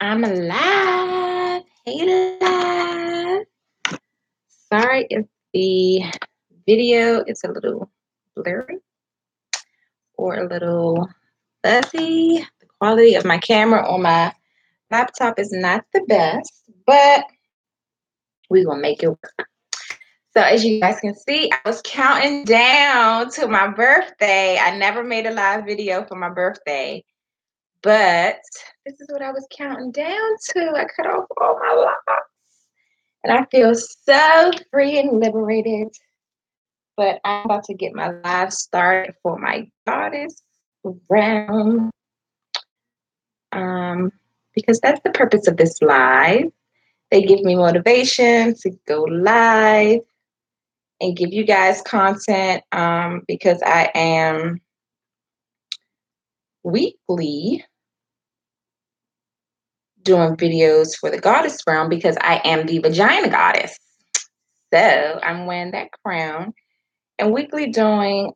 I'm alive. Hey, live. Sorry if the video is a little blurry or a little fuzzy. The quality of my camera on my laptop is not the best, but we're going to make it work. So as you guys can see, I was counting down to my birthday. I never made a live video for my birthday, but this is what I was counting down to. I cut off all my locks. And I feel so free and liberated. But I'm about to get my live started for my goddess realm. Because that's the purpose of this live. They give me motivation to go live and give you guys content because I am weekly doing videos for the goddess realm because I am the vagina goddess. So I'm wearing that crown and weekly doing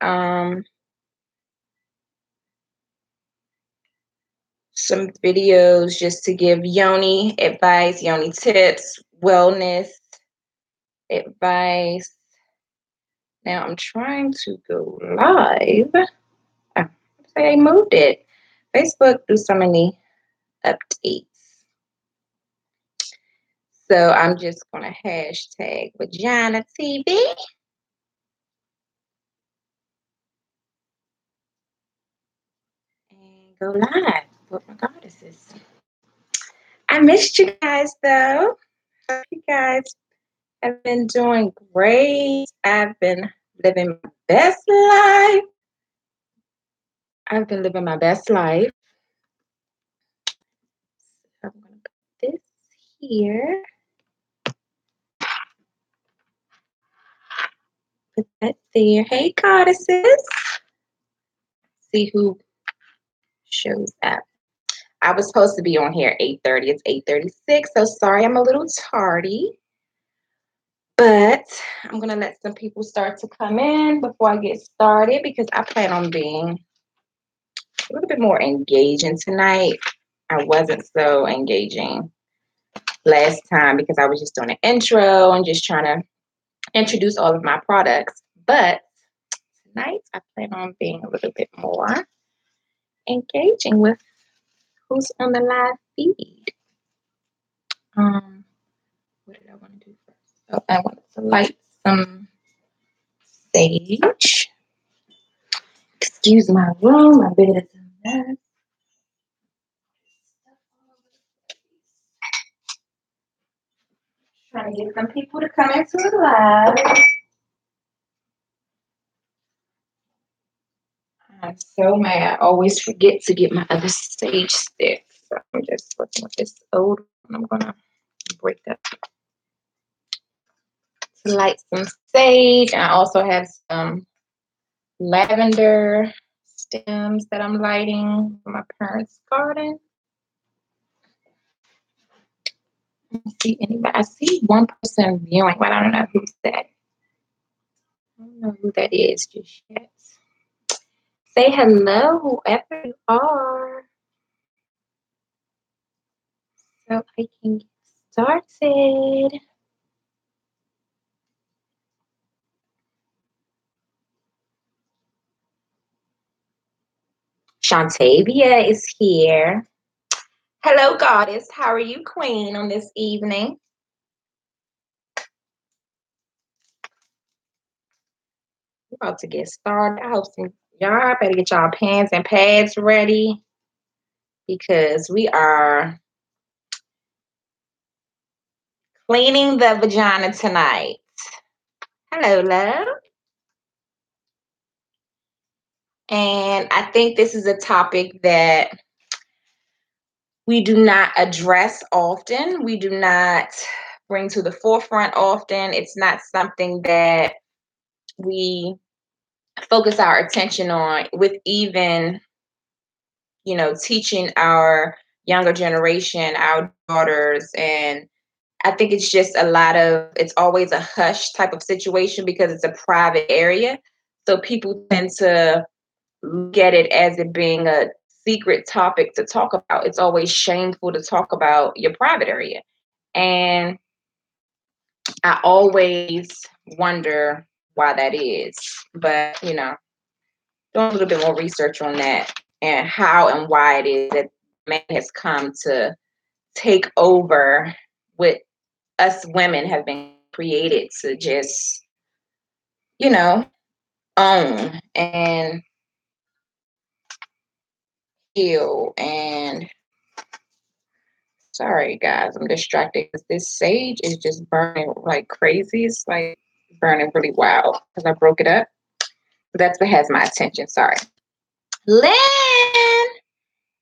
some videos just to give yoni advice, yoni tips, wellness advice. Now I'm trying to go live. I moved it. Facebook do so many updates. So I'm just gonna hashtag vagina TV. And go live with my goddesses. I missed you guys though. Hope you guys have been doing great. I've been living my best life. I've been living my best life. I'm going to put this here. Put that there. Hey, goddesses. See who shows up. I was supposed to be on here 8:30. It's 8:36. So sorry I'm a little tardy. But I'm going to let some people start to come in before I get started because I plan on being a little bit more engaging tonight. I wasn't so engaging last time because I was just doing an intro and just trying to introduce all of my products. But tonight I plan on being a little bit more engaging with who's on the live feed. What did I want to do first? Oh, I wanted to light some sage. Excuse my room, my bed is a mess. Trying to get some people to come into the live. I'm so mad. I always forget to get my other sage sticks. So I'm just working with this old one. I'm gonna break that to light some sage. And I also have some lavender stems that I'm lighting from my parents' garden. I don't see anybody. I see one person viewing, but I don't know who's that. I don't know who that is just yet. Say hello, whoever you are, so I can get started. Shantavia is here. Hello, goddess. How are you, queen, on this evening? We're about to get started. I hope y'all better get y'all pens and pads ready because we are cleaning the vagina tonight. Hello, love. And I think this is a topic that we do not address often. We do not bring to the forefront often. It's not something that we focus our attention on with even, teaching our younger generation, our daughters. And I think it's just it's always a hush type of situation because it's a private area. So people tend to look at it as it being a secret topic to talk about. It's always shameful to talk about your private area. And I always wonder why that is. But, you know, doing a little bit more research on that and how and why it is that man has come to take over what us women have been created to just, you know, own and heal. And sorry guys, I'm distracted because this sage is just burning like crazy. It's like burning really wild because I broke it up. That's what has my attention. Sorry. Lynn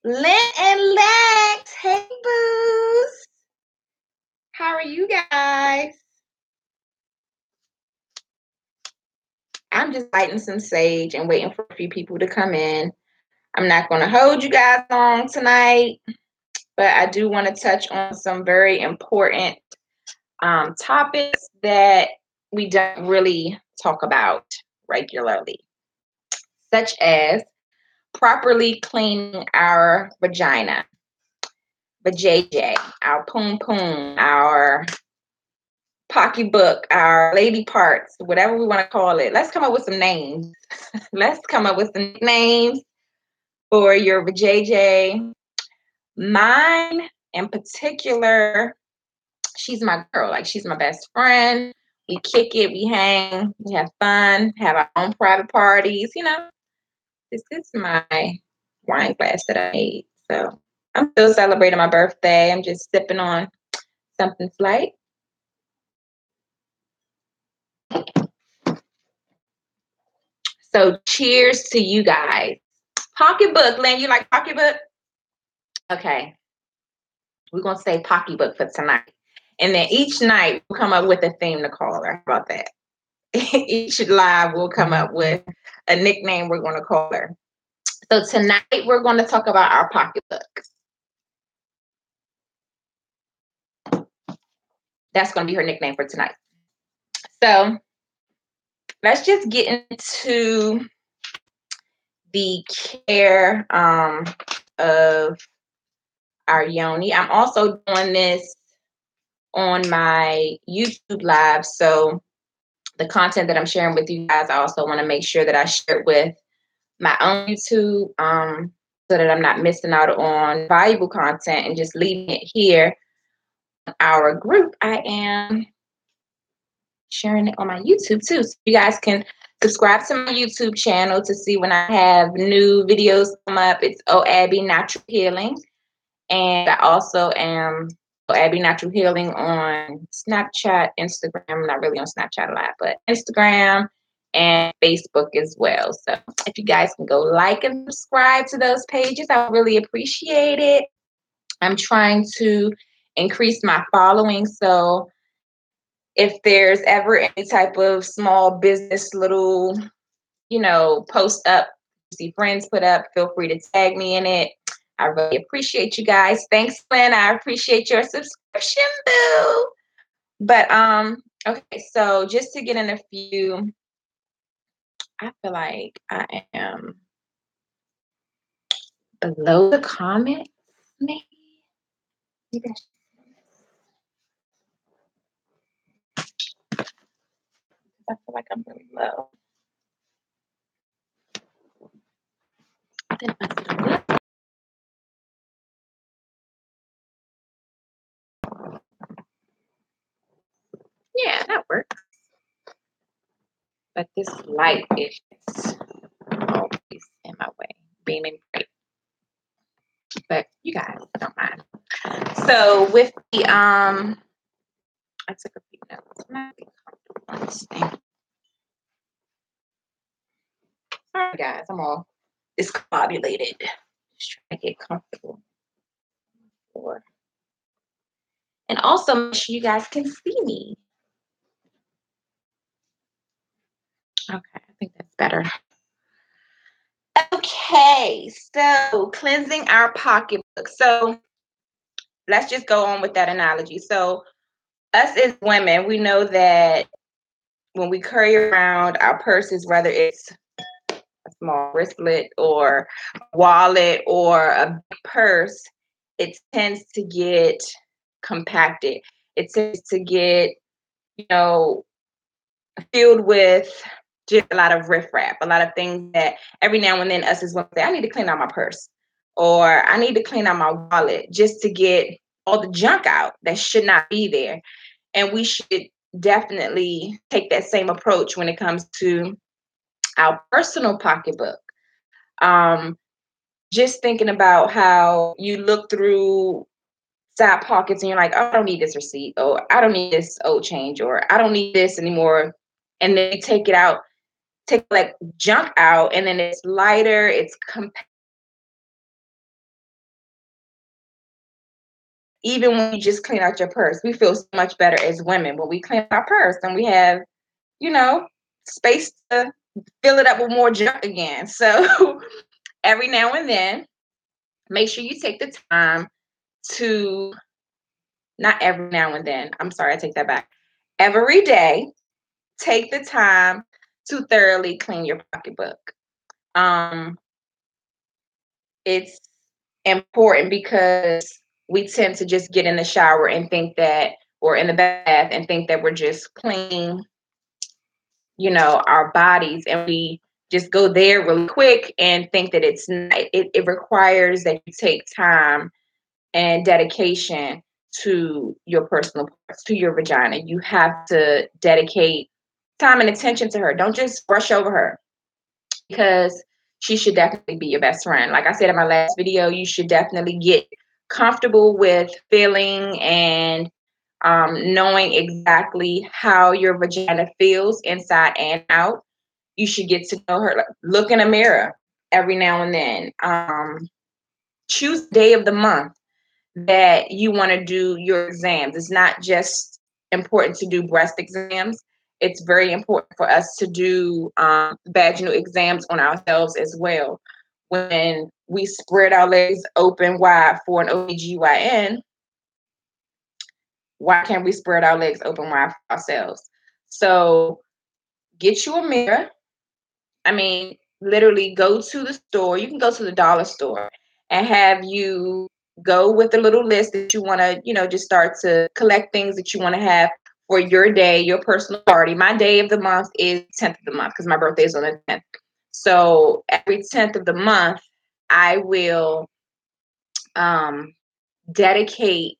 and Lex. Hey boos. How are you guys? I'm just lighting some sage and waiting for a few people to come in. I'm not going to hold you guys long tonight, but I do want to touch on some very important topics that we don't really talk about regularly, such as properly cleaning our vagina, vajayjay, our poom poom, our pocketbook, our lady parts, whatever we want to call it. Let's come up with some names. Let's come up with some names for your vajayjay. Mine in particular, she's my girl. Like, she's my best friend. We kick it, we hang, we have fun, have our own private parties. You know, this is my wine glass that I made. So I'm still celebrating my birthday. I'm just sipping on something slight. So cheers to you guys. Pocketbook, Lynn, you like pocketbook? Okay. We're going to say pocketbook for tonight. And then each night we'll come up with a theme to call her. How about that? Each live we'll come up with a nickname we're going to call her. So tonight we're going to talk about our pocketbook. That's going to be her nickname for tonight. So let's just get into the care of our yoni. I'm also doing this on my YouTube live. So the content that I'm sharing with you guys, I also want to make sure that I share it with my own YouTube so that I'm not missing out on valuable content and just leaving it here on our group. I am sharing it on my YouTube too. So you guys can subscribe to my YouTube channel to see when I have new videos come up. It's Abby Natural Healing. And I also am Abby Natural Healing on Snapchat, Instagram. I'm not really on Snapchat a lot, but Instagram and Facebook as well. So if you guys can go like and subscribe to those pages, I would really appreciate it. I'm trying to increase my following. So if there's ever any type of small business little, you know, post up, see friends put up, feel free to tag me in it. I really appreciate you guys. Thanks, Lynn. I appreciate your subscription, boo. But okay, so just to get in a few, I feel like I am below the comments, maybe. I feel like I'm really low. Yeah, that works. But this light is always in my way, beaming bright. But you guys don't mind. So with the I took a few notes. I'm not being comfortable on this thing. Sorry guys, I'm all discombobulated. Just trying to get comfortable. And also make sure you guys can see me. Okay, I think that's better. Okay, so cleansing our pocketbook. So let's just go on with that analogy. So us as women, we know that when we carry around our purses, whether it's a small wristlet or wallet or a big purse, it tends to get compacted. It tends to get, you know, filled with just a lot of riffraff, a lot of things that every now and then us as women say, I need to clean out my purse or I need to clean out my wallet just to get all the junk out that should not be there. And we should definitely take that same approach when it comes to our personal pocketbook. Um, just thinking about how you look through side pockets and you're like, oh, I don't need this receipt, or I don't need this old change, or I don't need this anymore. And then you take it out, take like junk out, and then it's lighter, it's compact. Even when you just clean out your purse, we feel so much better as women when we clean our purse and we have, you know, space to fill it up with more junk again. So every now and then, make sure you take the time to, not every now and then, I'm sorry, I take that back. Every day, take the time to thoroughly clean your pocketbook. Um, it's important because we tend to just get in the shower and think that, or in the bath and think that we're just cleaning, our bodies, and we just go there really quick and think that it's not, it requires that you take time and dedication to your personal parts, to your vagina. You have to dedicate time and attention to her. Don't just brush over her, because she should definitely be your best friend. Like I said in my last video, you should definitely get comfortable with feeling and knowing exactly how your vagina feels inside and out. You should get to know her. Like, look in a mirror every now and then. Choose the day of the month that you want to do your exams. It's not just important to do breast exams. It's very important for us to do vaginal exams on ourselves as well. When we spread our legs open wide for an OBGYN, why can't we spread our legs open wide for ourselves? So get you a mirror. I mean, literally go to the store. You can go to the dollar store and have you go with a little list that you want to, just start to collect things that you want to have for your day, your personal party. My day of the month is 10th of the month because my birthday is on the 10th. So every 10th of the month, I will dedicate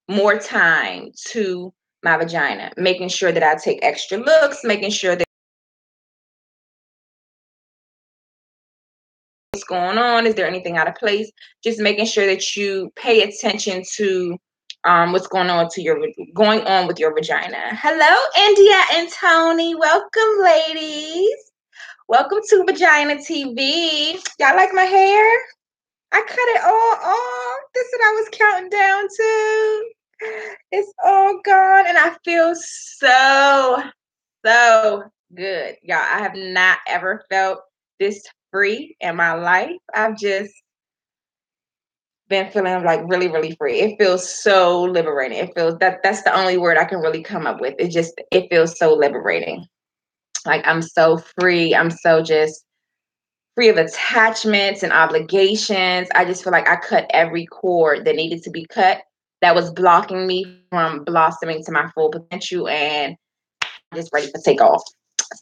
more time to my vagina, making sure that I take extra looks, making sure that what's going on, is there anything out of place, just making sure that you pay attention to what's going on with your vagina. Hello, India and Tony. Welcome, ladies. Welcome to Vagina TV. Y'all like my hair? I cut it all off. This is what I was counting down to. It's all gone, and I feel so good. Y'all, I have not ever felt this free in my life. I've just been feeling like really, really free. It feels so liberating. It feels that's the only word I can really come up with. It feels so liberating. Like I'm so free. I'm so just free of attachments and obligations. I just feel like I cut every cord that needed to be cut that was blocking me from blossoming to my full potential, and I'm just ready to take off.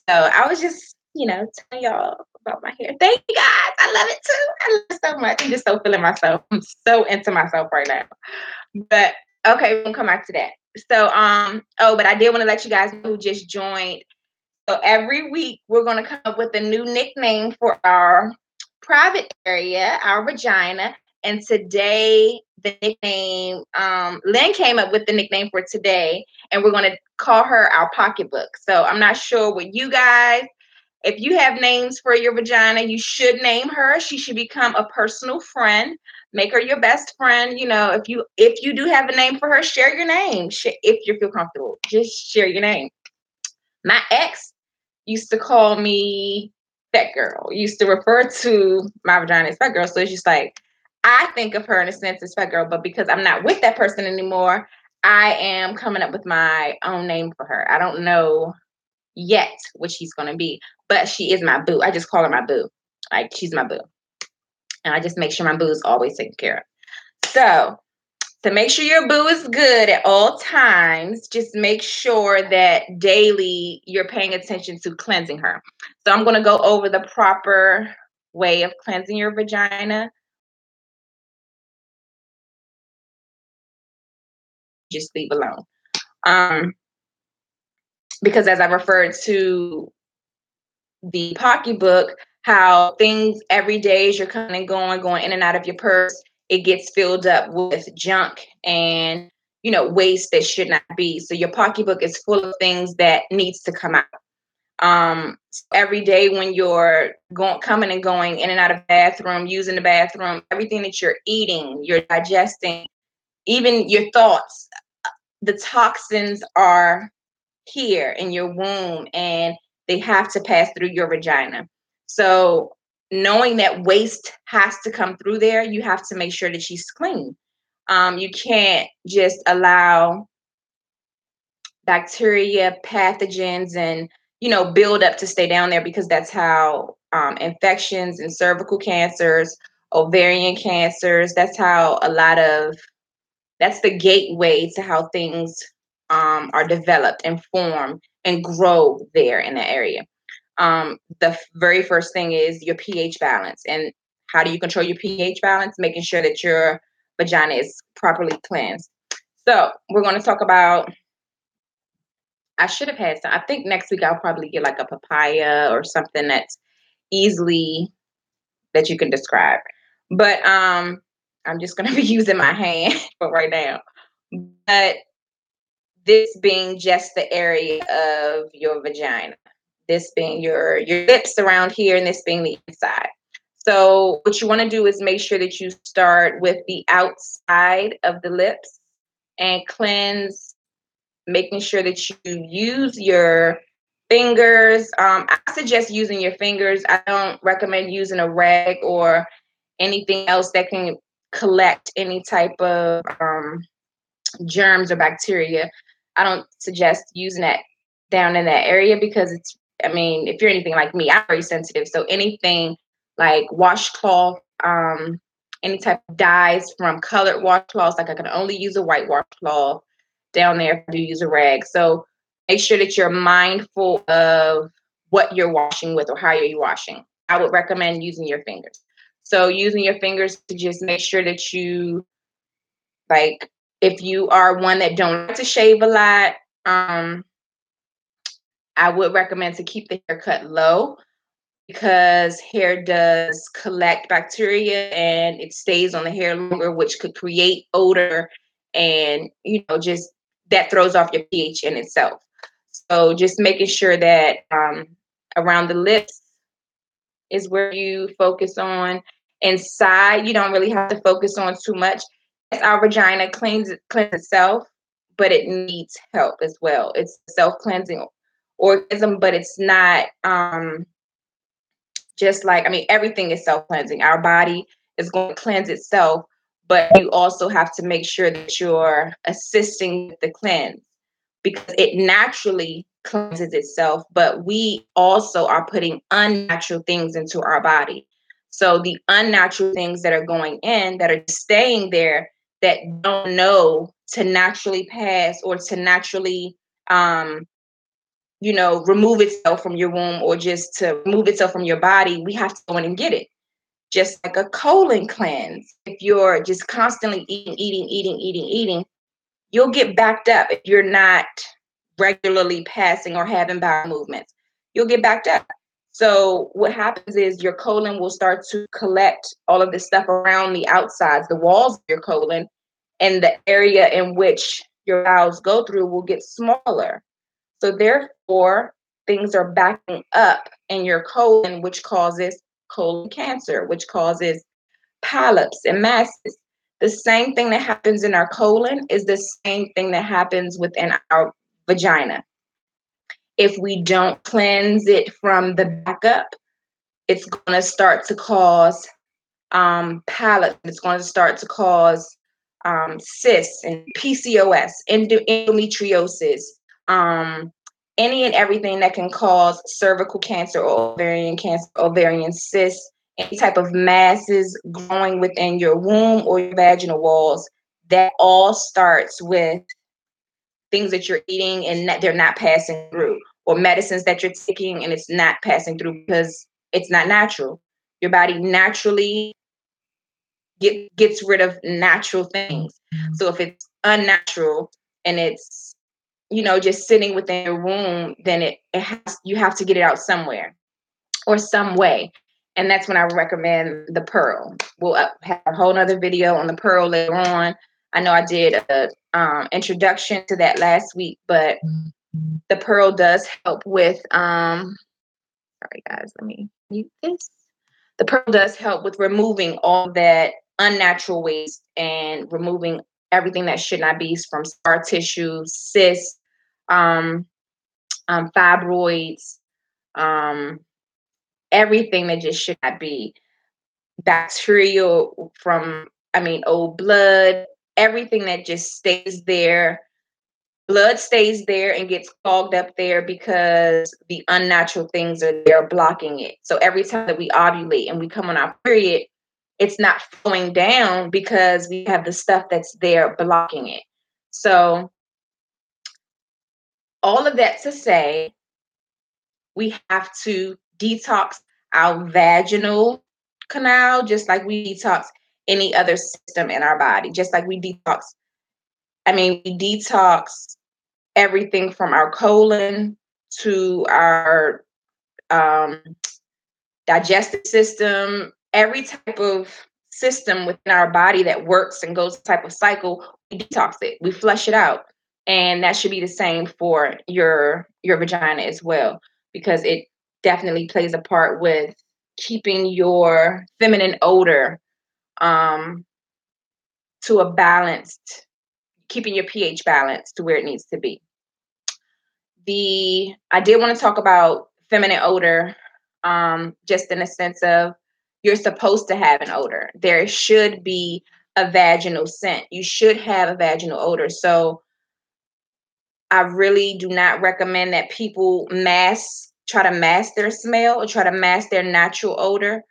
So I was just, telling y'all about my hair. Thank you guys. I love it too. I love it so much. I'm just so feeling myself. I'm so into myself right now. But okay, we'll come back to that. So, but I did want to let you guys know who just joined. So every week we're going to come up with a new nickname for our private area, our vagina. And today the nickname, Lynn came up with the nickname for today, and we're going to call her our pocketbook. So I'm not sure what you guys, if you have names for your vagina, you should name her. She should become a personal friend. Make her your best friend. If you do have a name for her, share your name. If you feel comfortable, just share your name. My ex used to call me Fat Girl. Used to refer to my vagina as Fat Girl. So it's just like, I think of her in a sense as Fat Girl, but because I'm not with that person anymore, I am coming up with my own name for her. I don't know yet what she's going to be, but she is my boo. I just call her my boo. Like, she's my boo. And I just make sure my boo is always taken care of. So to make sure your boo is good at all times, just make sure that daily you're paying attention to cleansing her. So I'm going to go over the proper way of cleansing your vagina. Just leave alone. Because as I referred to the pocketbook, how things every day as you're coming and going in and out of your purse, it gets filled up with junk and waste that should not be. So your pocketbook is full of things that needs to come out. So every day when you're coming and going in and out of the bathroom, using the bathroom, everything that you're eating, you're digesting, even your thoughts, the toxins are here in your womb and they have to pass through your vagina. So knowing that waste has to come through there, you have to make sure that she's clean. You can't just allow bacteria, pathogens, and build up to stay down there, because that's how infections and cervical cancers, ovarian cancers, that's the gateway to how things are developed and form and grow there in the area. The very first thing is your pH balance. And how do you control your pH balance? Making sure that your vagina is properly cleansed. So we're going to talk about, I should have had some. I think next week I'll probably get like a papaya or something that's easily that you can describe. But I'm just going to be using my hand for right now. But this being just the area of your vagina, this being your lips around here, and this being the inside. So what you want to do is make sure that you start with the outside of the lips and cleanse, making sure that you use your fingers. I suggest using your fingers. I don't recommend using a rag or anything else that can collect any type of germs or bacteria. I don't suggest using that down in that area, because if you're anything like me, I'm very sensitive. So anything like washcloth, any type of dyes from colored washcloths, like I can only use a white washcloth down there if I do use a rag. So make sure that you're mindful of what you're washing with or how you're washing. I would recommend using your fingers. So using your fingers to just make sure that you, like, if you are one that don't like to shave a lot, I would recommend to keep the haircut low, because hair does collect bacteria and it stays on the hair longer, which could create odor, and just that throws off your pH in itself. So just making sure that around the lips is where you focus on. Inside, you don't really have to focus on too much. Yes, our vagina cleans itself, but it needs help as well. It's a self-cleansing organism, but it's not just like, everything is self-cleansing. Our body is going to cleanse itself, but you also have to make sure that you're assisting with the cleanse, because it naturally cleanses itself, but we also are putting unnatural things into our body. So the unnatural things that are going in, that are staying there, that don't know to naturally pass or to naturally remove itself from your womb, or just to remove itself from your body, we have to go in and get it. Just like a colon cleanse. If you're just constantly eating, you'll get backed up if you're not regularly passing or having bowel movements. You'll get backed up. So what happens is your colon will start to collect all of this stuff around the outsides, the walls of your colon, and the area in which your bowels go through will get smaller. So therefore, things are backing up in your colon, which causes colon cancer, which causes polyps and masses. The same thing that happens in our colon is the same thing that happens within our vagina. If we don't cleanse it from the back up, it's going to start to cause polyps. It's going to start to cause cysts and PCOS, endometriosis, any and everything that can cause cervical cancer or ovarian cysts, any type of masses growing within your womb or your vaginal walls, that all starts with things that you're eating and that they're not passing through, or medicines that you're taking and it's not passing through because it's not natural. Your body naturally gets rid of natural things. So if it's unnatural and it's, just sitting within your womb, then you have to get it out somewhere or some way. And that's when I recommend the pearl. We'll have a whole nother video on the pearl later on. I know I did a introduction to that last week, but the pearl does help with sorry guys, let me mute this. The pearl does help with removing all that unnatural waste and removing everything that should not be, from scar tissue, cysts, fibroids, everything that just should not be, bacterial old blood, everything that just stays there. Blood stays there and gets clogged up there because the unnatural things are there blocking it. So every time that we ovulate and we come on our period, it's not flowing down because we have the stuff that's there blocking it. So all of that to say, we have to detox our vaginal canal just like we detox any other system in our body, just like we detox everything from our colon to our digestive system, every type of system within our body that works and goes type of cycle, we detox it, we flush it out. And that should be the same for your vagina as well, because it definitely plays a part with keeping your feminine odor to a balanced, keeping your pH balanced to where it needs to be. I did want to talk about feminine odor, just in the sense of, you're supposed to have an odor. There should be a vaginal scent. You should have a vaginal odor. So I really do not recommend that people try to mask their smell or try to mask their natural odor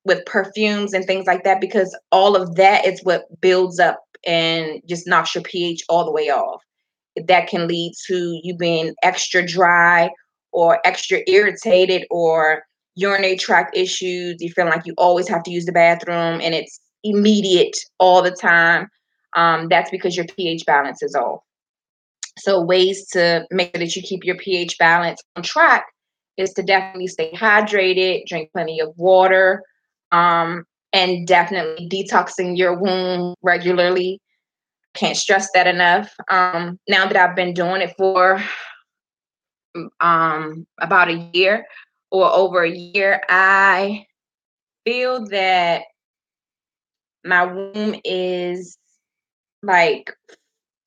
with perfumes and things like that, because all of that is what builds up and just knocks your pH all the way off. That can lead to you being extra dry or extra irritated, or urinary tract issues. You feel like you always have to use the bathroom and it's immediate all the time. That's because your pH balance is off. So ways to make sure that you keep your pH balance on track is to definitely stay hydrated, drink plenty of water, and definitely detoxing your womb regularly. Can't stress that enough. Now that I've been doing it for about a year or over a year, I feel that my womb is like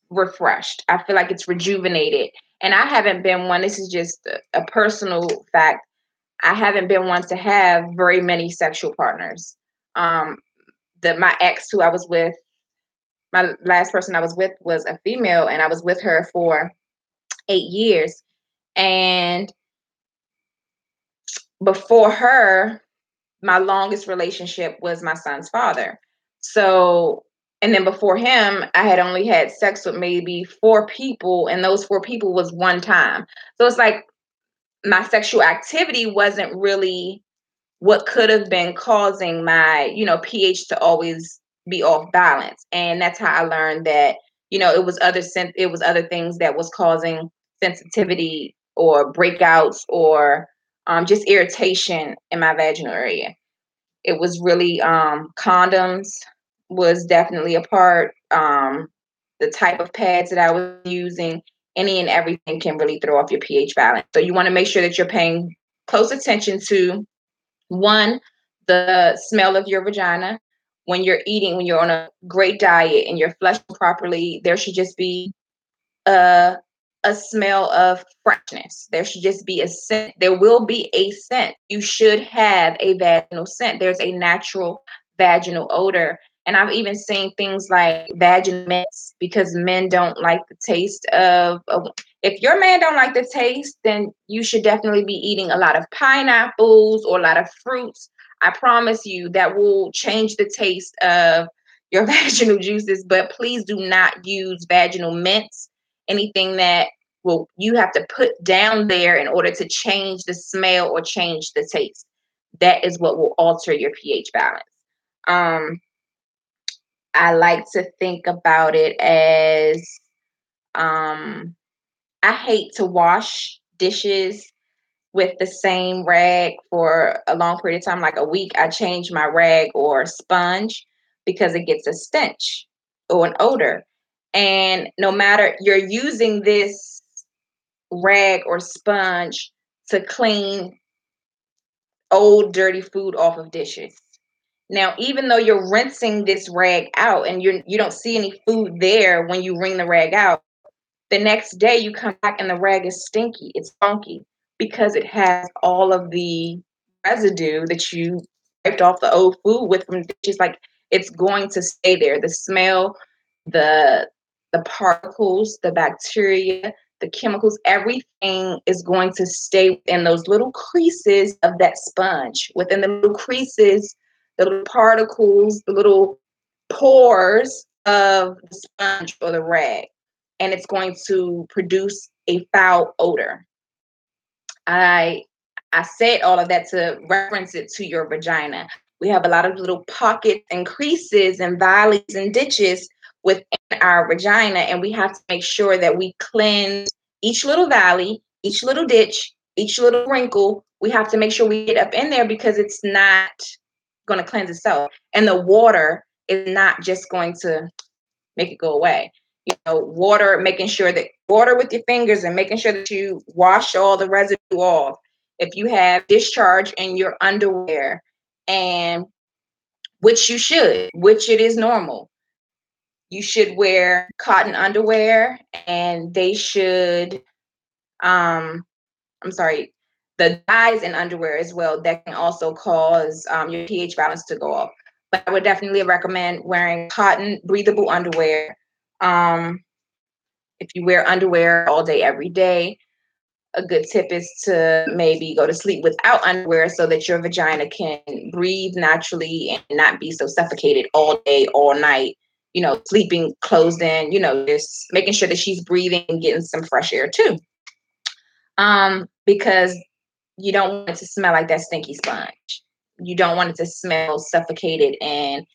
refreshed. I feel like it's rejuvenated. And I haven't been one, this is just a personal fact. I haven't been one to have very many sexual partners. My ex who I was with, my last person I was with was a female, and I was with her for 8 years. And before her, my longest relationship was my son's father. So, and then before him, I had only had sex with maybe 4 people, and those 4 people was one time. So it's like my sexual activity wasn't really what could have been causing my, pH to always be off balance. And that's how I learned that, it was other things that was causing sensitivity or breakouts or just irritation in my vaginal area. It was really condoms was definitely a part. The type of pads that I was using, any and everything can really throw off your pH balance. So you want to make sure that you're paying close attention to, one, the smell of your vagina. When you're eating, when you're on a great diet and you're flushing properly, there should just be a smell of freshness. There should just be a scent. There will be a scent. You should have a vaginal scent. There's a natural vaginal odor. And I've even seen things like vaginal mints, because men don't like the taste of if your man don't like the taste, then you should definitely be eating a lot of pineapples or a lot of fruits, I promise you that will change the taste of your vaginal juices, but please do not use vaginal mints, anything that you have to put down there in order to change the smell or change the taste. That is what will alter your pH balance. I like to think about it as I hate to wash dishes with the same rag for a long period of time, like a week. I change my rag or sponge because it gets a stench or an odor. And no matter you're using this rag or sponge to clean old dirty food off of dishes. Now, even though you're rinsing this rag out and you don't see any food there when you wring the rag out, the next day you come back and the rag is stinky. It's funky because it has all of the residue that you wiped off the old food with from dishes. Like, it's going to stay there. The smell, the particles, the bacteria, the chemicals, everything is going to stay in those little creases of that sponge. Within the little creases, the little particles, the little pores of the sponge or the rag, and it's going to produce a foul odor. I said all of that to reference it to your vagina. We have a lot of little pockets and creases and valleys and ditches within our vagina, and we have to make sure that we cleanse each little valley, each little ditch, each little wrinkle. We have to make sure we get up in there because it's not going to cleanse itself. And the water is not just going to make it go away. You know, water, making sure that water with your fingers and making sure that you wash all the residue off. If you have discharge in your underwear, and which you should, which it is normal, you should wear cotton underwear, and they should, I'm sorry, the dyes in underwear as well, that can also cause your pH balance to go off. But I would definitely recommend wearing cotton, breathable underwear. If you wear underwear all day, every day, a good tip is to maybe go to sleep without underwear so that your vagina can breathe naturally and not be so suffocated all day, all night. You know, sleeping closed in, you know, just making sure that she's breathing and getting some fresh air too. Because you don't want it to smell like that stinky sponge. You don't want it to smell suffocated and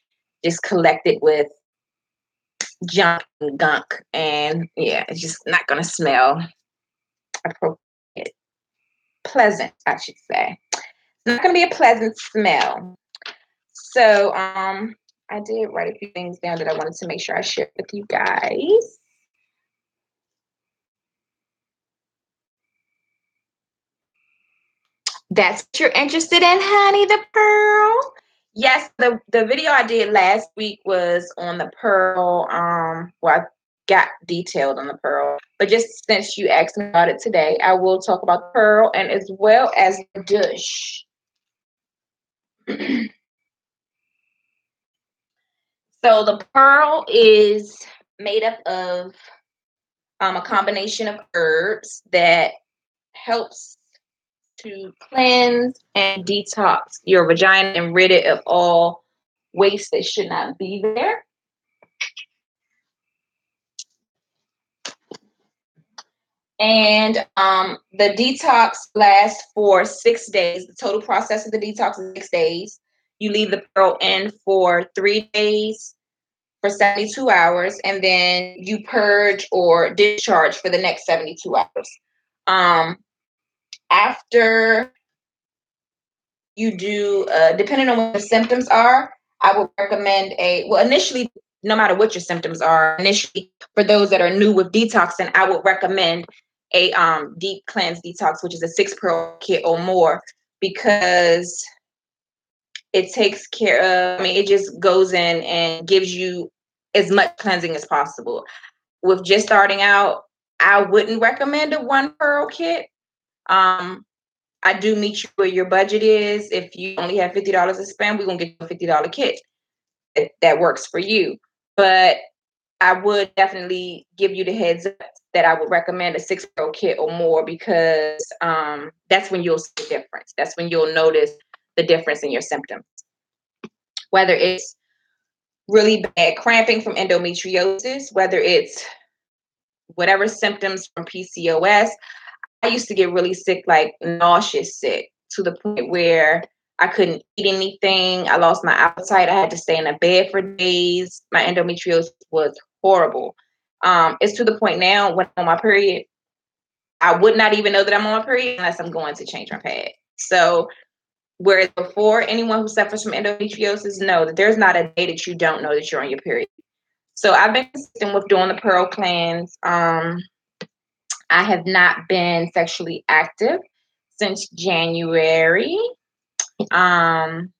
just collected with junk and gunk. And yeah, it's just not going to smell appropriate. Pleasant, I should say. It's not going to be a pleasant smell. So I did write a few things down that I wanted to make sure I shared with you guys. That's what you're interested in, honey, the pearl. Yes, the video I did last week was on the pearl. Well, I got detailed on the pearl, but just since you asked me about it today, I will talk about the pearl and as well as the douche. So the pearl is made up of a combination of herbs that helps to cleanse and detox your vagina and rid it of all waste that should not be there. And the detox lasts for 6 days. The total process of the detox is 6 days. You leave the pearl in for 3 days, for 72 hours, and then you purge or discharge for the next 72 hours. After you do, depending on what the symptoms are, I would recommend initially, no matter what your symptoms are, initially, for those that are new with detoxing, I would recommend a deep cleanse detox, which is a 6 pearl kit or more, because it takes care of, it just goes in and gives you as much cleansing as possible. With just starting out, I wouldn't recommend a 1 pearl kit. I do meet you where your budget is. If you only have $50 to spend, we're going to get you a $50 kit that works for you. But I would definitely give you the heads up that I would recommend a 6 pearl kit or more, because that's when you'll see the difference. That's when you'll notice the difference in your symptoms. Whether it's really bad cramping from endometriosis, whether it's whatever symptoms from PCOS. I used to get really sick, like nauseous sick, to the point where I couldn't eat anything. I lost my appetite. I had to stay in a bed for days. My endometriosis was horrible. It's to the point now when I'm on my period, I would not even know that I'm on my period unless I'm going to change my pad. So whereas before, anyone who suffers from endometriosis know that there's not a day that you don't know that you're on your period. So I've been consistent with doing the Pearl cleanse. I have not been sexually active since January. Um,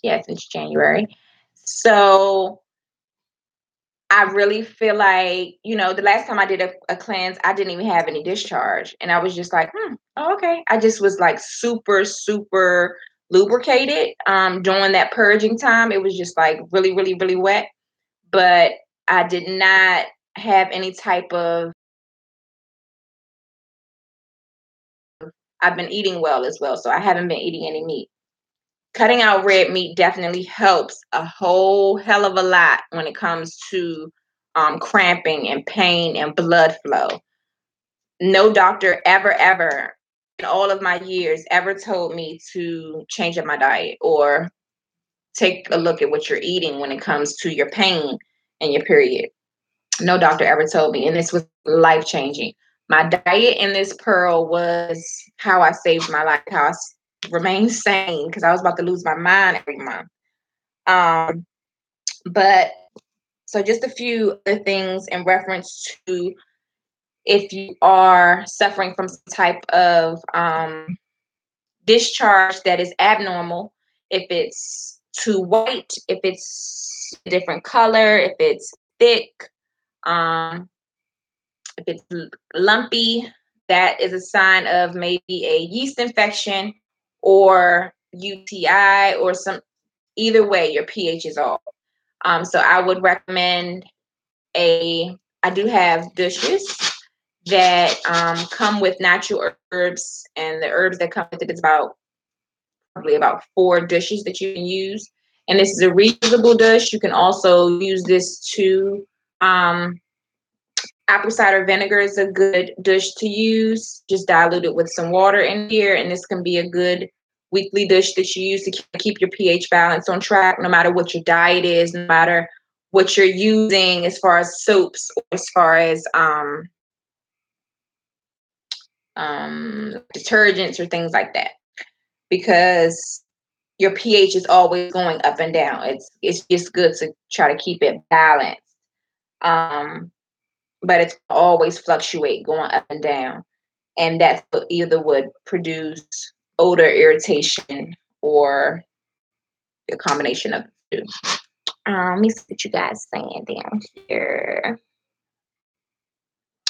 yeah, since January. So I really feel like, the last time I did a cleanse, I didn't even have any discharge. And I was just like, oh, okay. I just was like super, super lubricated during that purging time. It was just like really, really, really wet. But I did not have any type of, I've been eating well as well. So I haven't been eating any meat. Cutting out red meat definitely helps a whole hell of a lot when it comes to cramping and pain and blood flow. No doctor ever in all of my years ever told me to change up my diet or take a look at what you're eating when it comes to your pain and your period. No doctor ever told me, and this was life changing. My diet in this Pearl was how I saved my life, how I remained sane, because I was about to lose my mind every month. But so just a few other things in reference to if you are suffering from some type of discharge that is abnormal, if it's too white, if it's a different color, if it's thick, if it's lumpy, that is a sign of maybe a yeast infection or UTI or either way, your pH is off. So I would recommend I do have dishes that come with natural herbs, and the herbs that come with it is probably about 4 dishes that you can use. And this is a reusable dish. You can also use this to apple cider vinegar is a good dish to use. Just dilute it with some water in here, and this can be a good weekly dish that you use to keep your pH balance on track, no matter what your diet is, no matter what you're using as far as soaps or as far as detergents or things like that, because your pH is always going up and down. It's just good to try to keep it balanced. But it's always fluctuate going up and down. And that's what either would produce odor irritation or a combination of the two. Let me see what you guys saying down here.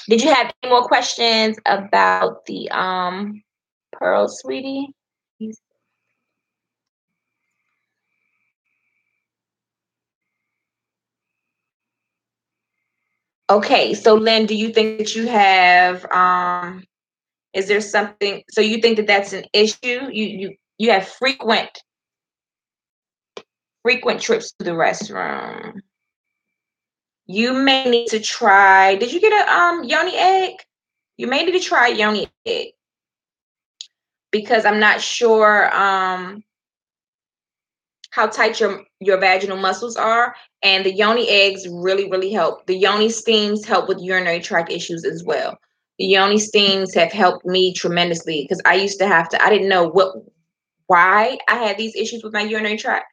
Did you have any more questions about the Pearl, sweetie? Okay, so Lynn, do you think that you have is there something, so you think that that's an issue? You have frequent trips to the restroom. You may need to try, did you get a yoni egg? You may need to try yoni egg, because I'm not sure how tight your vaginal muscles are, and the yoni eggs really, really help. The yoni steams help with urinary tract issues as well. The yoni steams have helped me tremendously, because I used to I didn't know why I had these issues with my urinary tract,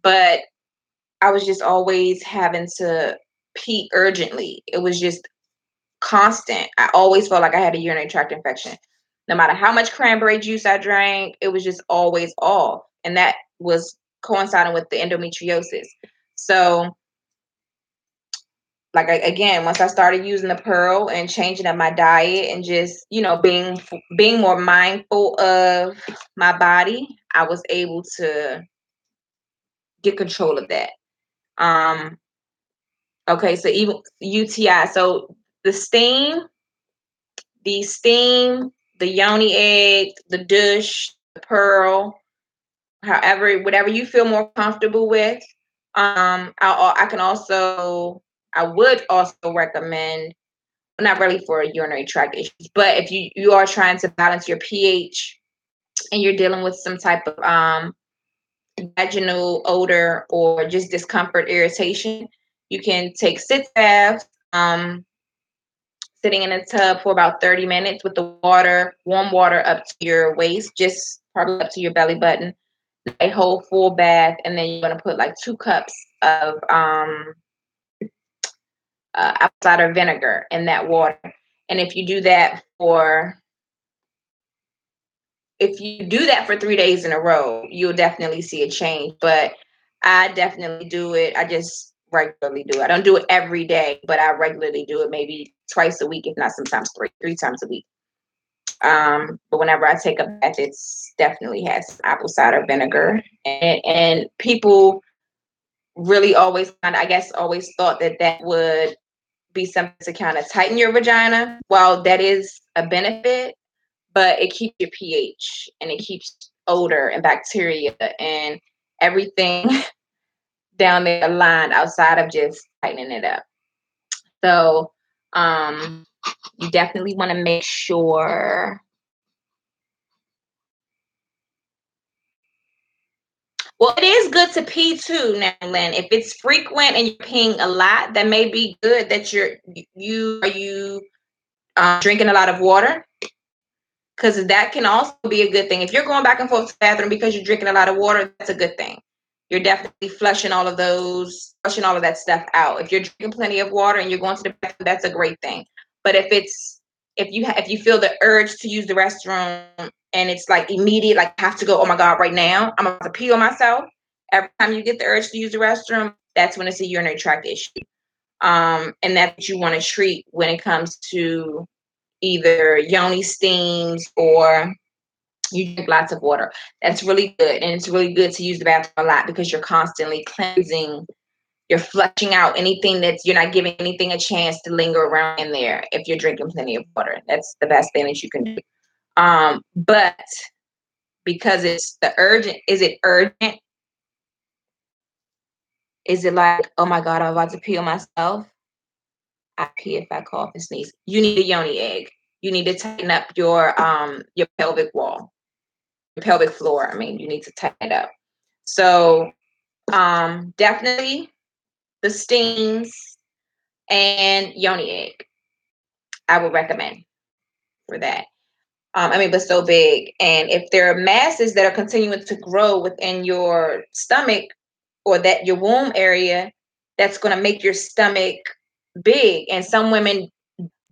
but I was just always having to pee urgently. It was just constant. I always felt like I had a urinary tract infection. No matter how much cranberry juice I drank, it was just always off. And that was coinciding with the endometriosis. So, like, again, once I started using the Pearl and changing up my diet and just, being more mindful of my body, I was able to get control of that. Okay, so even UTI. So the steam, the yoni egg, the dish, the Pearl, However, whatever you feel more comfortable with. I can also, I would also recommend, not really for urinary tract issues, but if you are trying to balance your pH and you're dealing with some type of vaginal odor or just discomfort, irritation, you can take sit baths, sitting in a tub for about 30 minutes with the water, warm water up to your waist, just probably up to your belly button, a whole full bath, and then you're going to put like 2 cups of apple cider vinegar in that water. And if you do that for 3 days in a row, you'll definitely see a change. But I definitely do it. I just regularly do it. I don't do it every day, but I regularly do it maybe twice a week, if not sometimes three times a week. But whenever I take a bath, it's definitely has apple cider vinegar. And people really always always thought that would be something to kind of tighten your vagina. While that is a benefit, but it keeps your pH and it keeps odor and bacteria and everything down there aligned outside of just tightening it up. So you definitely want to make sure. Well, it is good to pee too now, Lynn. If it's frequent and you're peeing a lot, that may be good that you drinking a lot of water, because that can also be a good thing. If you're going back and forth to the bathroom because you're drinking a lot of water, that's a good thing. You're definitely flushing all of that stuff out. If you're drinking plenty of water and you're going to the bathroom, that's a great thing. But if you feel the urge to use the restroom and it's like immediate, like I have to go, oh my God, right now, I'm about to pee on myself. Every time you get the urge to use the restroom, that's when it's a urinary tract issue. And that's what you want to treat when it comes to either yoni steams or you drink lots of water. That's really good. And it's really good to use the bathroom a lot because you're constantly cleansing, you're flushing out anything you're not giving anything a chance to linger around in there. If you're drinking plenty of water, that's the best thing that you can do. But because is it urgent? Is it like, oh my God, I'm about to pee on myself? I pee if I cough and sneeze. You need a yoni egg. You need to tighten up your pelvic wall, your pelvic floor. I mean, you need to tighten it up. So definitely the steams and yoni egg, I would recommend for that. But so big. And if there are masses that are continuing to grow within your stomach or that your womb area, that's going to make your stomach big. And some women,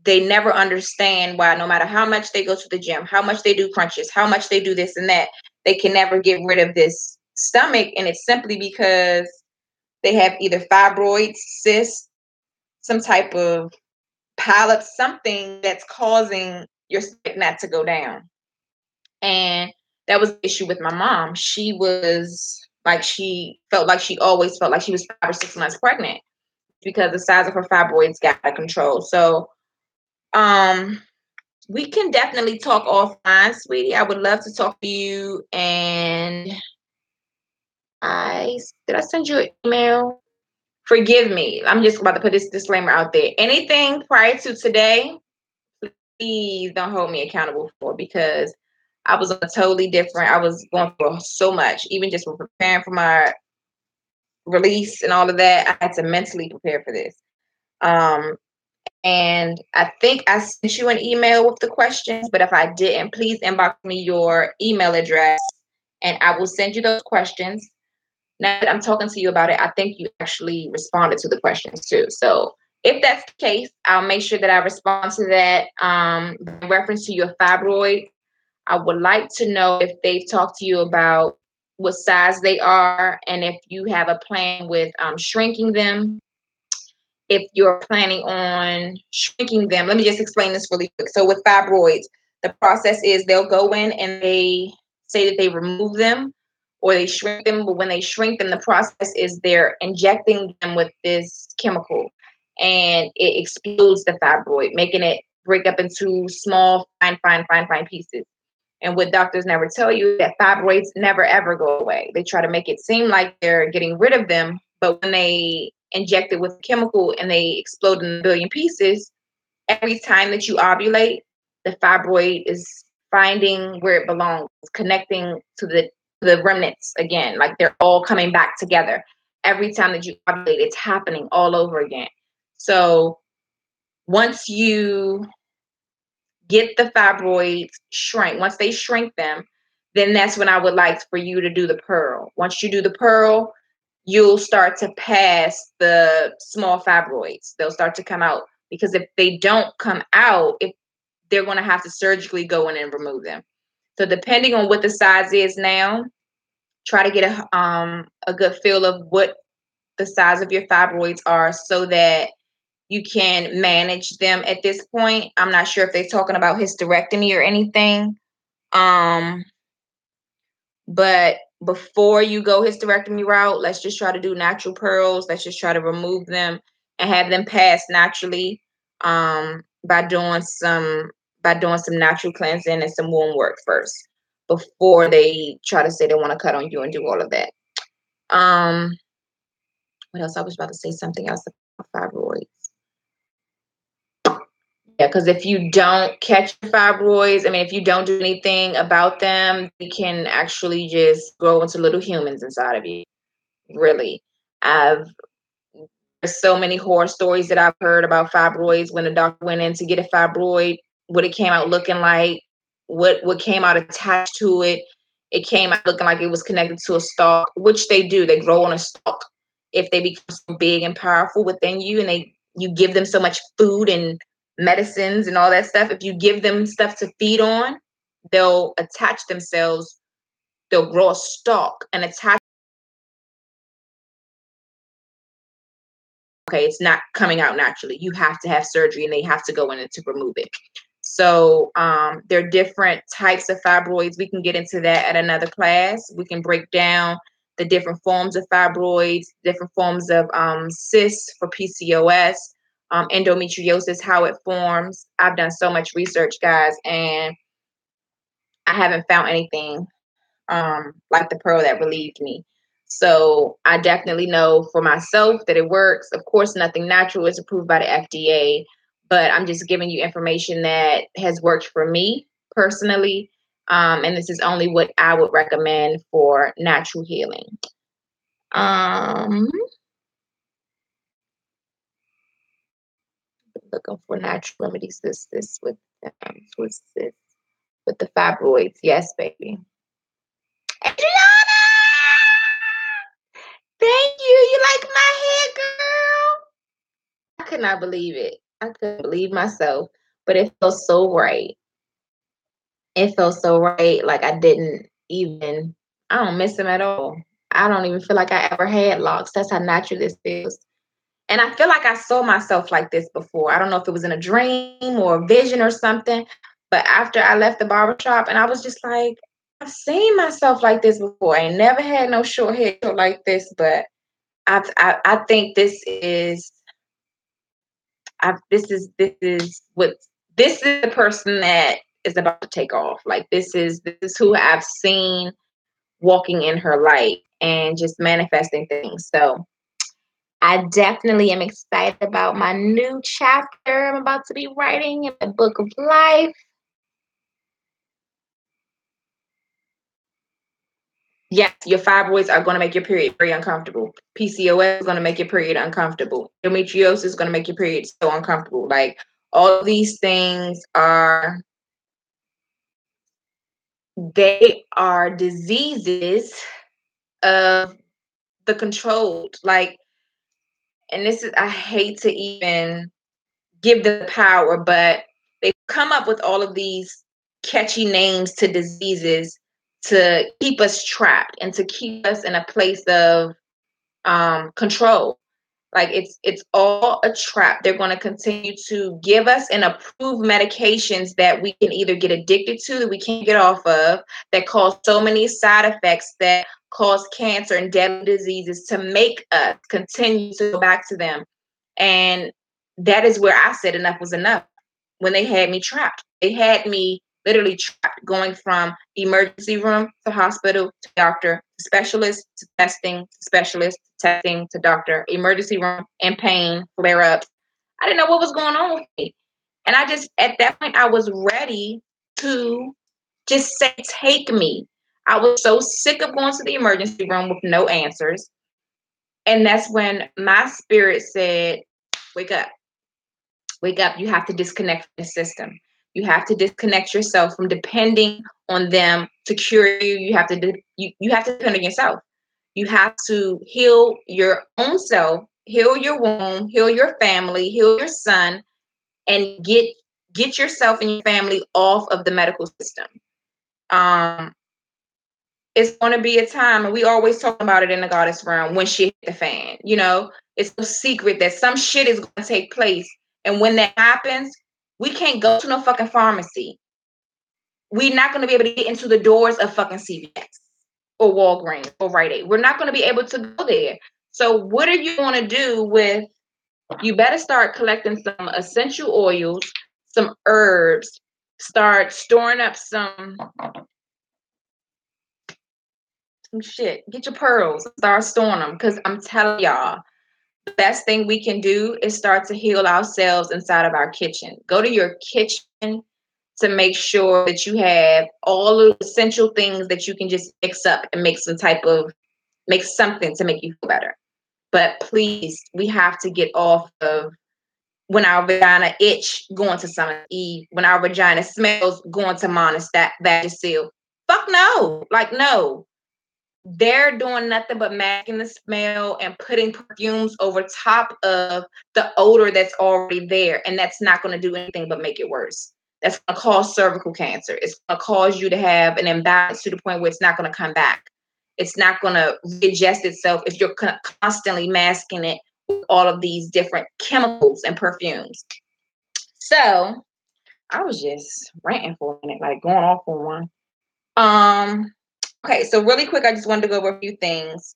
they never understand why, no matter how much they go to the gym, how much they do crunches, how much they do this and that, they can never get rid of this stomach. And it's simply because they have either fibroids, cysts, some type of polyp, something that's causing your stomach not to go down. And that was the issue with my mom. She felt like she always felt like she was 5 or 6 months pregnant because the size of her fibroids got out of control. So we can definitely talk offline, sweetie. I would love to talk to you. And did I send you an email? Forgive me. I'm just about to put this disclaimer out there. Anything prior to today, please don't hold me accountable for, because I was on a totally different. I was going through so much, even just for preparing for my release and all of that. I had to mentally prepare for this. And I think I sent you an email with the questions, but if I didn't, please inbox me your email address and I will send you those questions. Now that I'm talking to you about it, I think you actually responded to the questions too. So if that's the case, I'll make sure that I respond to that. In reference to your fibroid, I would like to know if they've talked to you about what size they are and if you have a plan with shrinking them. If you're planning on shrinking them, let me just explain this really quick. So with fibroids, the process is they'll go in and they say that they remove them or they shrink them. But when they shrink them, the process is they're injecting them with this chemical and it explodes the fibroid, making it break up into small, fine pieces. And what doctors never tell you is that fibroids never ever go away. They try to make it seem like they're getting rid of them, but when they inject it with chemical and they explode in a billion pieces, every time that you ovulate, the fibroid is finding where it belongs, connecting to the remnants again. Like they're all coming back together. Every time that you ovulate, it's happening all over again. So once you get the fibroids shrink, once they shrink them, then that's when I would like for you to do the pearl. Once you do the pearl, you'll start to pass the small fibroids. They'll start to come out, because if they don't come out, if they're going to have to surgically go in and remove them. So depending on what the size is now, try to get a good feel of what the size of your fibroids are so that you can manage them at this point. I'm not sure if they're talking about hysterectomy or anything. But before you go hysterectomy route, let's just try to do natural pearls. Let's just try to remove them and have them pass naturally, by doing some natural cleansing and some womb work first before they try to say they want to cut on you and do all of that. What else? I was about to say something else about fibroids. Yeah, because if you don't catch fibroids, I mean, if you don't do anything about them, they can actually just grow into little humans inside of you. Really. There's so many horror stories that I've heard about fibroids when the doctor went in to get a fibroid, what it came out looking like, what came out attached to it. It came out looking like it was connected to a stalk, which they do. They grow on a stalk if they become so big and powerful within you, and you give them so much food and medicines and all that stuff. If you give them stuff to feed on, they'll attach themselves. They'll grow a stalk and attach. Okay, it's not coming out naturally. You have to have surgery and they have to go in to remove it. So there are different types of fibroids. We can get into that at another class. We can break down the different forms of fibroids, different forms of cysts for PCOS, endometriosis, how it forms. I've done so much research, guys, and I haven't found anything like the pearl that relieved me. So I definitely know for myself that it works. Of course, nothing natural is approved by the FDA, but I'm just giving you information that has worked for me personally. And this is only what I would recommend for natural healing. Looking for natural remedies. This with this with the fibroids. Yes, baby. Adriana! Thank you. You like my hair, girl? I could not believe it. I couldn't believe myself, but it felt so right. It felt so right. Like I don't miss them at all. I don't even feel like I ever had locks. That's how natural this feels. And I feel like I saw myself like this before. I don't know if it was in a dream or a vision or something, but after I left the barbershop and I was just like, I've seen myself like this before. I ain't never had no short hair like this, but I think this is the person that is about to take off. Like this is who I've seen walking in her light and just manifesting things. So I definitely am excited about my new chapter I'm about to be writing in the book of life. Yes, your fibroids are going to make your period very uncomfortable. PCOS is going to make your period uncomfortable. Endometriosis is going to make your period so uncomfortable. Like all of these things they are diseases of the controlled. Like, and this is, I hate to even give them power, but they come up with all of these catchy names to diseases to keep us trapped and to keep us in a place of control. Like it's all a trap. They're going to continue to give us and approve medications that we can either get addicted to, that we can't get off of, that cause so many side effects, that cause cancer and deadly diseases, to make us continue to go back to them. And that is where I said enough was enough. When they had me trapped, they had me literally trapped, going from emergency room to hospital to doctor to specialist to testing to specialist to testing to doctor, emergency room, in pain, flare ups. I didn't know what was going on with me. And I just, at that point, I was ready to just say, take me. I was so sick of going to the emergency room with no answers. And that's when my spirit said, wake up, wake up. You have to disconnect from the system. You have to disconnect yourself from depending on them to cure you. You have to, you have to depend on yourself. You have to heal your own self, heal your womb, heal your family, heal your son, and get yourself and your family off of the medical system. It's going to be a time, and we always talk about it in the goddess realm, when shit hit the fan. You know, it's no secret that some shit is going to take place, and when that happens, we can't go to no fucking pharmacy. We're not going to be able to get into the doors of fucking CVS or Walgreens or Rite Aid. We're not going to be able to go there. So what are you going to do with? You better start collecting some essential oils, some herbs, start storing up some shit. Get your pearls, start storing them. Because I'm telling y'all, the best thing we can do is start to heal ourselves inside of our kitchen. Go to your kitchen to make sure that you have all the essential things that you can just mix up and make something to make you feel better. But please, we have to get off of when our vagina itch, going to Summer Eve. When our vagina smells, going to Vagisil. Fuck no. Like, no. They're doing nothing but masking the smell and putting perfumes over top of the odor that's already there. And that's not going to do anything but make it worse. That's going to cause cervical cancer. It's going to cause you to have an imbalance to the point where it's not going to come back. It's not going to readjust itself if you're constantly masking it with all of these different chemicals and perfumes. So I was just ranting for a minute, like going off on one. Okay, so really quick, I just wanted to go over a few things.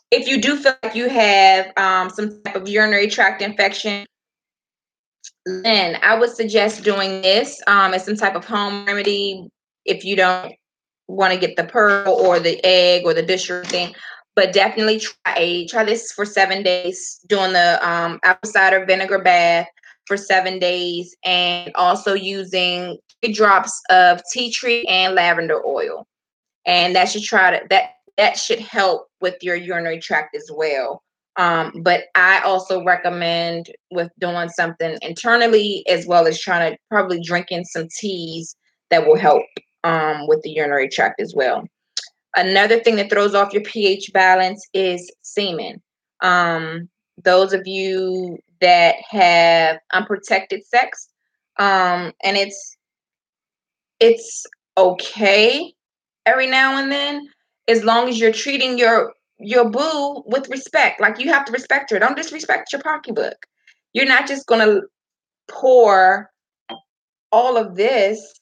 If you do feel like you have some type of urinary tract infection, then I would suggest doing this as some type of home remedy if you don't want to get the pearl or the egg or the dish or thing. But definitely try this for 7 days, doing the apple cider vinegar bath for 7 days, and also using 3 drops of tea tree and lavender oil. And that should help with your urinary tract as well. But I also recommend with doing something internally, as well as trying to probably drinking some teas that will help with the urinary tract as well. Another thing that throws off your pH balance is semen. Those of you that have unprotected sex, and it's okay every now and then, as long as you're treating your boo with respect. Like, you have to respect her. Don't disrespect your pocketbook. You're not just gonna pour all of this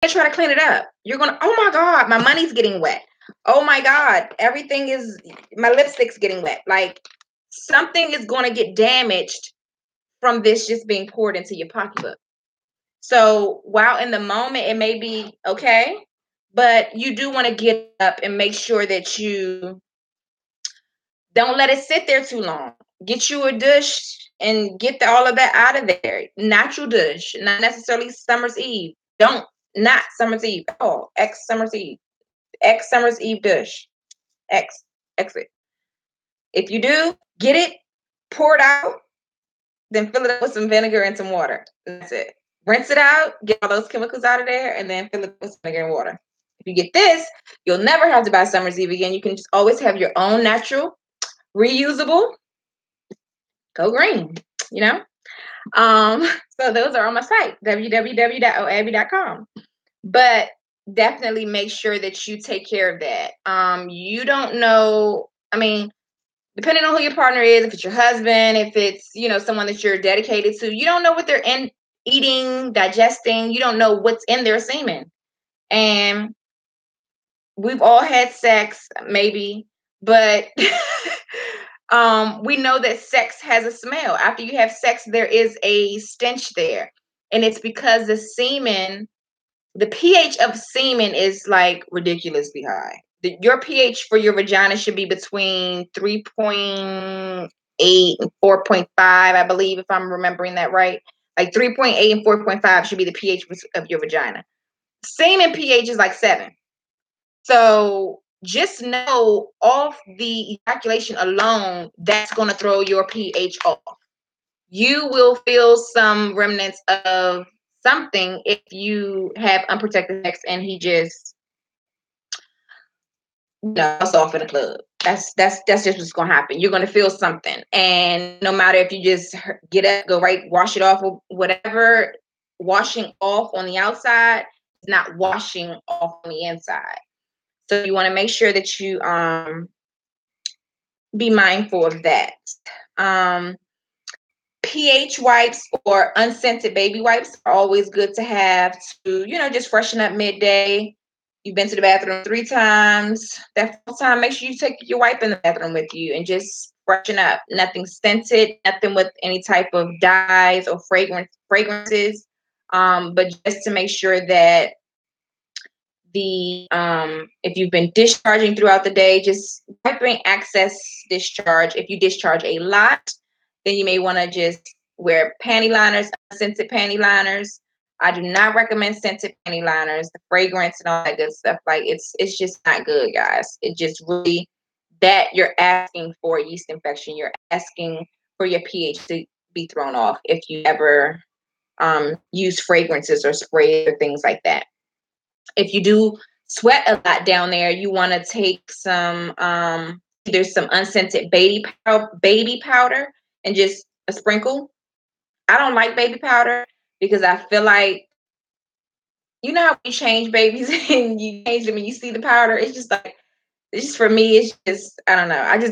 and try to clean it up. You're gonna, oh my God, my money's getting wet. Oh my God, my lipstick's getting wet. Like, something is gonna get damaged from this just being poured into your pocketbook. So while in the moment it may be okay, but you do want to get up and make sure that you don't let it sit there too long. Get you a douche and get all of that out of there. Natural douche, not necessarily Summer's Eve. Not Summer's Eve at all. X Summer's Eve. X Summer's Eve douche. Exit. If you do, get it, pour it out, then fill it up with some vinegar and some water. That's it. Rinse it out, get all those chemicals out of there, and then fill it with vinegar and water. If you get this, you'll never have to buy Summer's Eve again. You can just always have your own natural, reusable, go green, you know? So those are on my site, www.oabby.com. But definitely make sure that you take care of that. You don't know, I mean, depending on who your partner is, if it's your husband, if it's, someone that you're dedicated to, you don't know what they're eating, digesting. You don't know what's in their semen. And we've all had sex, maybe, but We know that sex has a smell. After you have sex, there is a stench there. And it's because the pH of semen is like ridiculously high. Your pH for your vagina should be between 3.8 and 4.5, I believe, if I'm remembering that right. Like 3.8 and 4.5 should be the pH of your vagina. Semen pH is like 7. So just know off the ejaculation alone, that's going to throw your pH off. You will feel some remnants of something if you have unprotected sex and he just it's off in the club. That's just what's gonna happen. You're gonna feel something, and no matter if you just get up, go right, wash it off, or whatever. Washing off on the outside is not washing off on the inside. So you want to make sure that you be mindful of that. Um, pH wipes or unscented baby wipes are always good to have to, just freshen up midday. You've been to the bathroom 3 times. That 4th time, make sure you take your wipe in the bathroom with you and just freshen up. Nothing scented, nothing with any type of dyes or fragrances. But just to make sure that if you've been discharging throughout the day, just wiping excess discharge. If you discharge a lot, then you may want to just wear panty liners, unscented panty liners. I do not recommend scented panty liners, the fragrance and all that good stuff. Like it's just not good, guys. It just really, that you're asking for a yeast infection. You're asking for your pH to be thrown off if you ever use fragrances or spray or things like that. If you do sweat a lot down there, you want to take some either some unscented baby powder and just a sprinkle. I don't like baby powder because I feel like, how you change babies and you change them and you see the powder. It's just like, it's just, for me, it's just, I don't know. I just